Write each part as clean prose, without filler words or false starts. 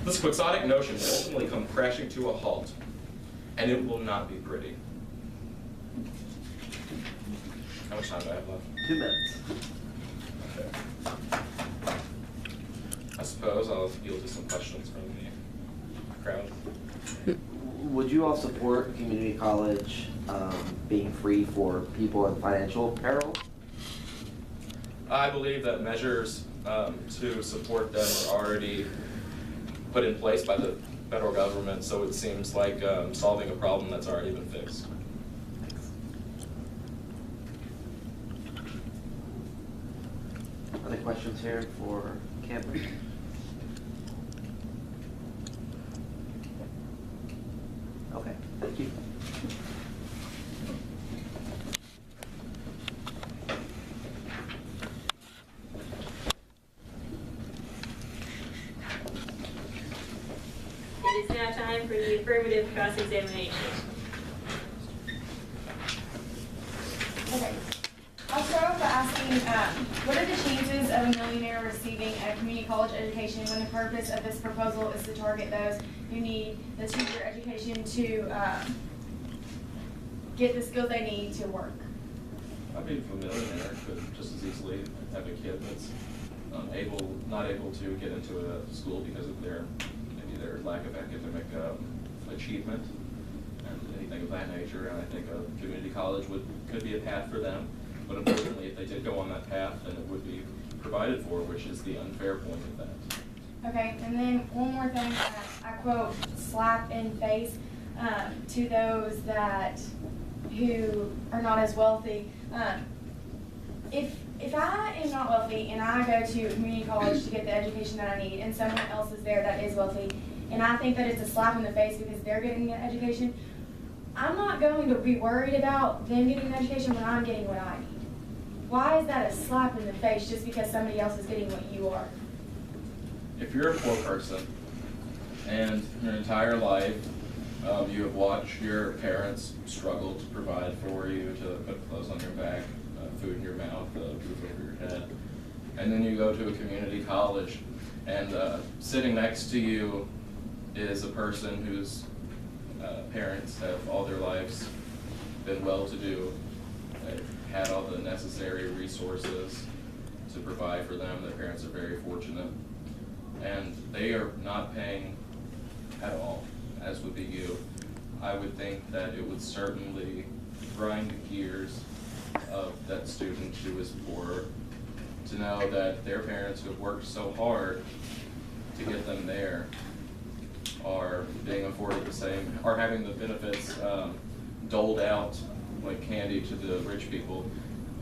This quixotic notion will ultimately come crashing to a halt, and it will not be pretty. How much time do I have left? 2 minutes. Okay. I suppose I'll yield to some questions from the crowd. Would you all support community college being free for people in financial peril? I believe that measures to support them are already put in place by the federal government, so it seems like solving a problem that's already been fixed. Other questions here for Cameron? Okay, thank you. It is now time for the affirmative cross-examination. Okay. I'll start off by asking, what are the chances of a millionaire receiving a community college education when the purpose of this proposal is to target those who need the 2-year education to get the skills they need to work? I mean, if a millionaire could just as easily have a kid that's not able to get into a school because of maybe their lack of academic achievement and anything of that nature. And I think a community college could be a path for them. But unfortunately, if they did go on that path, then it would be provided for, which is the unfair point of that. Okay, and then one more thing, I quote, slap in face to those who are not as wealthy. If I am not wealthy and I go to community college to get the education that I need and someone else is there that is wealthy, and I think that it's a slap in the face because they're getting an education, I'm not going to be worried about them getting an education when I'm getting what I need. Why is that a slap in the face just because somebody else is getting what you are? If you're a poor person and your entire life you have watched your parents struggle to provide for you, to put clothes on your back, food in your mouth, a roof over your head, and then you go to a community college and sitting next to you is a person whose parents have all their lives been well-to-do, they've had all the necessary resources to provide for them, their parents are very fortunate, and they are not paying at all, as would be you. I would think that it would certainly grind the gears of that student who is poor to know that their parents who have worked so hard to get them there are being afforded the same, are having the benefits doled out like candy to the rich people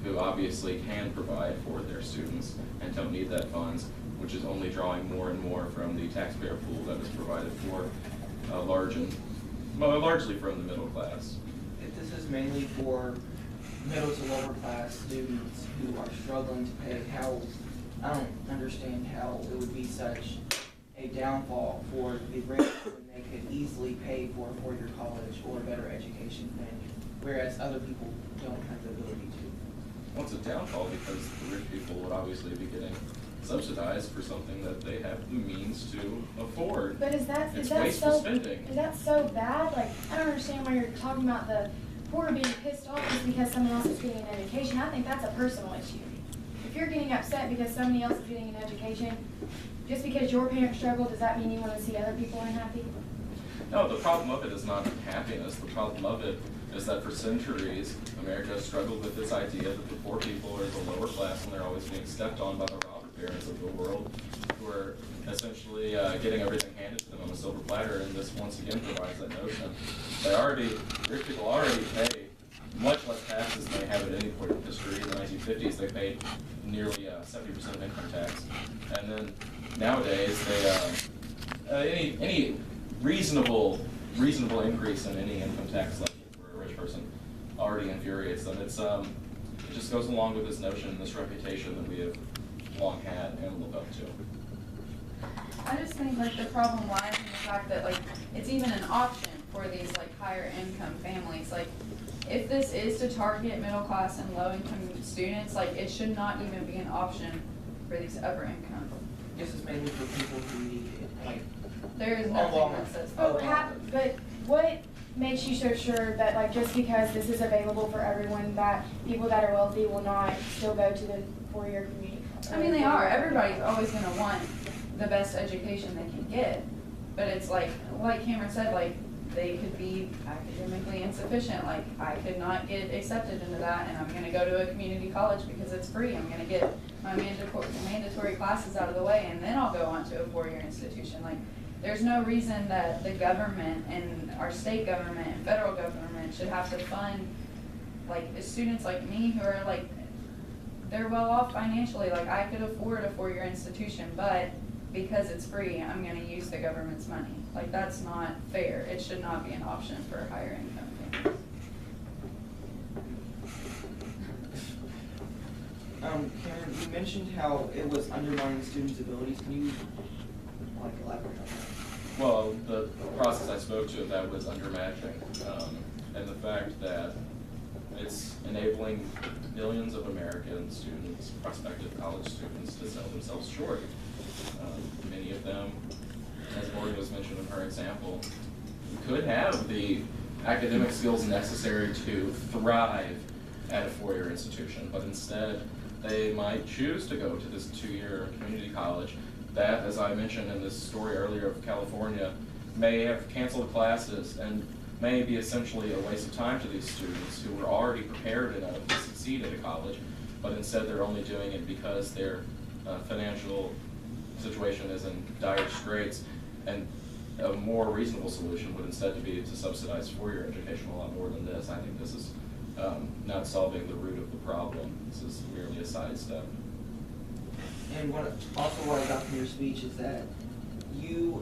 who obviously can provide for their students and don't need that funds, which is only drawing more and more from the taxpayer pool that is provided for largely from the middle class. This is mainly for middle to lower class students who are struggling to pay. I don't understand how it would be such a downfall for the rich when they could easily pay for a 4-year college or a better education than, whereas other people don't have the ability to. Well, it's a downfall because the rich people would obviously be getting subsidized for something that they have the means to afford. But is that wasteful so spending. Is that so bad? Like, I don't understand why you're talking about the poor being pissed off just because someone else is getting an education. I think that's a personal issue. If you're getting upset because somebody else is getting an education, just because your parents struggle, does that mean you want to see other people unhappy? No, the problem of it is not happiness. The problem of it is that for centuries, America has struggled with this idea that the poor people are the lower class and they're always being stepped on by the robber barons of the world, who are essentially getting everything handed to them on a silver platter, and this once again provides that notion. Rich people already pay much less taxes than they have at any point in history. In the 1950s, they paid nearly 70% of income tax, and then nowadays, they any reasonable increase in any income tax level for a rich person already infuriates them. It just goes along with this notion, this reputation that we have long had and look up to. I just think like the problem lies in the fact that like it's even an option for these like higher income families. Like if this is to target middle class and low income students, like it should not even be an option for these upper income. This is mainly for people who need it. Like There is On nothing Walmart. that says. But but what makes you so sure that, like, just because this is available for everyone, that people that are wealthy will not still go to the four-year community college? I mean, they are. Everybody's always gonna want the best education they can get. But it's like Cameron said, like, they could be academically insufficient. Like, I could not get accepted into that, and I'm gonna go to a community college because it's free. I'm gonna get my mandatory classes out of the way, and then I'll go on to a four-year institution. Like, there's no reason that the government and our state government and federal government should have to fund, like, students like me who are, like, they're well off financially. Like, I could afford a four-year institution, but because it's free, I'm gonna use the government's money. Like, that's not fair. It should not be an option for higher income families. Karen, you mentioned how it was undermining students' abilities. Can you, like, elaborate on that? Well, the process I spoke to, that was undermatching, and the fact that it's enabling millions of American students, prospective college students, to sell themselves short. Many of them, as Morgan was mentioned in her example, could have the academic skills necessary to thrive at a four-year institution, but instead they might choose to go to this two-year community college that, as I mentioned in this story earlier of California, may have canceled classes and may be essentially a waste of time to these students who were already prepared enough to succeed at a college, but instead they're only doing it because their financial situation is in dire straits. And a more reasonable solution would instead be to subsidize four-year education a lot more than this. I think this is not solving the root of the problem. This is merely a sidestep. And what I got from your speech is that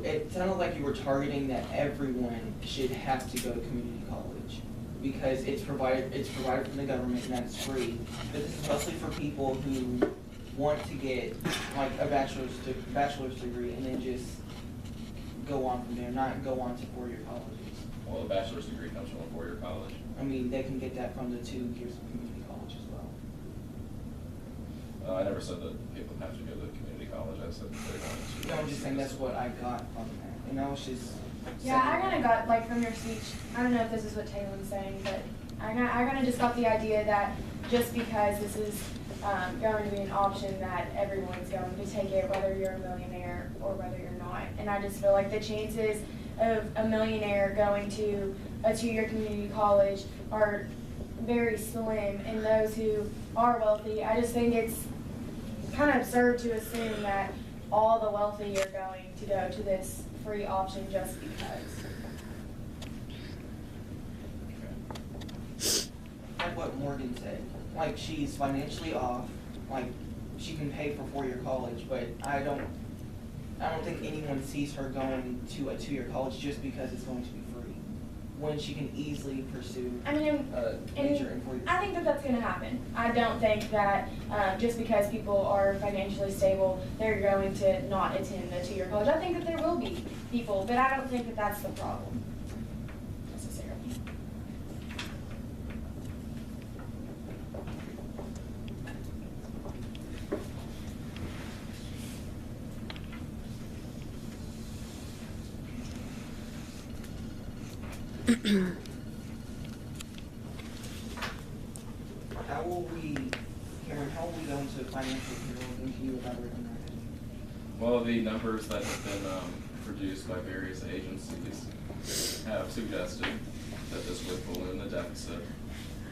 it sounded like you were targeting that everyone should have to go to community college because it's provided from the government and that's free. But this is mostly for people who want to get like a bachelor's degree and then just go on from there, not go on to four-year colleges. Well, a bachelor's degree comes from a four-year college. I mean, they can get that from the 2 years of community college as well. I never said that people have to go to community college. I said that they wanted to. No, I'm just saying that's what I got from that. And I was just Yeah, I saying- kind of got, like, from your speech, I don't know if this is what Taylor was saying, but I kind of just got the idea that just because this is going to be an option that everyone's going to take it, whether you're a millionaire or whether you're not. And I just feel like the chances of a millionaire going to a two-year community college are very slim, and those who are wealthy, I just think it's kind of absurd to assume that all the wealthy are going to go to this free option just because. Like what Morgan said, like she's financially off, like she can pay for four-year college, but I don't think anyone sees her going to a two-year college just because it's going to be free, when she can easily pursue I mean, a major in four years. I think that that's going to happen. I don't think that just because people are financially stable, they're going to not attend the two-year college. I think that there will be people, but I don't think that that's the problem necessarily. Cameron, how will we go into financial control, and can you elaborate on that? Well, the numbers that have been produced by various agencies have suggested that this would balloon the deficit.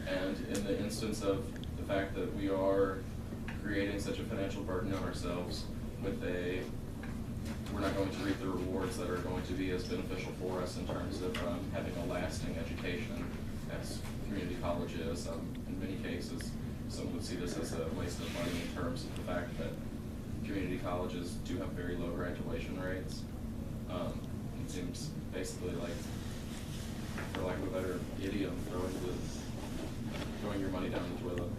And in the instance of the fact that we are creating such a financial burden on ourselves we're not going to reap the rewards that are going to be as beneficial for us in terms of having a lasting education as community college is. In many cases, some would see this as a waste of money in terms of the fact that community colleges do have very low graduation rates. It seems basically like, for lack of a better idiom, throwing your money down the toilet.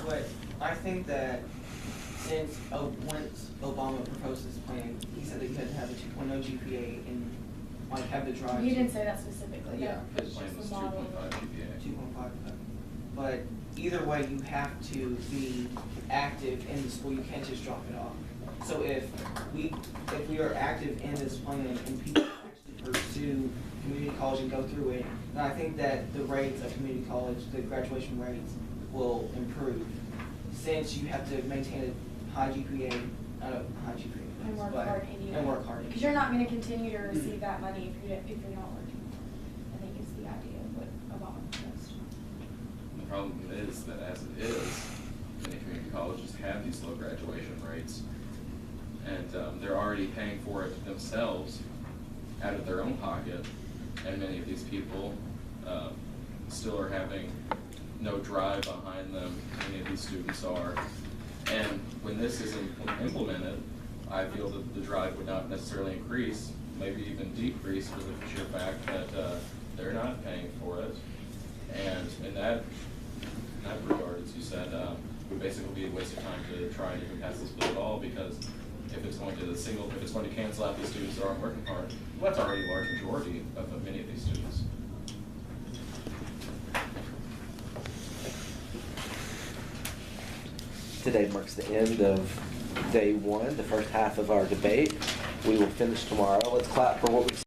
But I think that since once Obama proposed this plan, he said that you had to have a 2.0 GPA and like have the drive. He didn't say that specifically. Yeah. His It's plan just was the model. 2.5 GPA. 2.5. But either way, you have to be active in the school. You can't just drop it off. So if we are active in this plan and people actually pursue community college and go through it, then I think that the rates of community college, the graduation rates, will improve. Since you have to maintain a high GPA, not a high GPA. And work but- hard anyway. And work hard. Because you're not gonna continue to receive that money if you're not working. I think is the idea of what Obama proposed. The problem is that as it is, many community colleges have these low graduation rates. And they're already paying for it themselves out of their own pocket. And many of these people still are having no drive behind them. Many of these students are. And when this is implemented, I feel that the drive would not necessarily increase, maybe even decrease, for the sheer fact that they're not paying for it. And in that regard, as you said, would basically be a waste of time to try and even pass this bill at all, because if it's going to cancel out these students that aren't working hard, well, that's already a large majority of many of these students. Today marks the end of day one, the first half of our debate. We will finish tomorrow. Let's clap for what we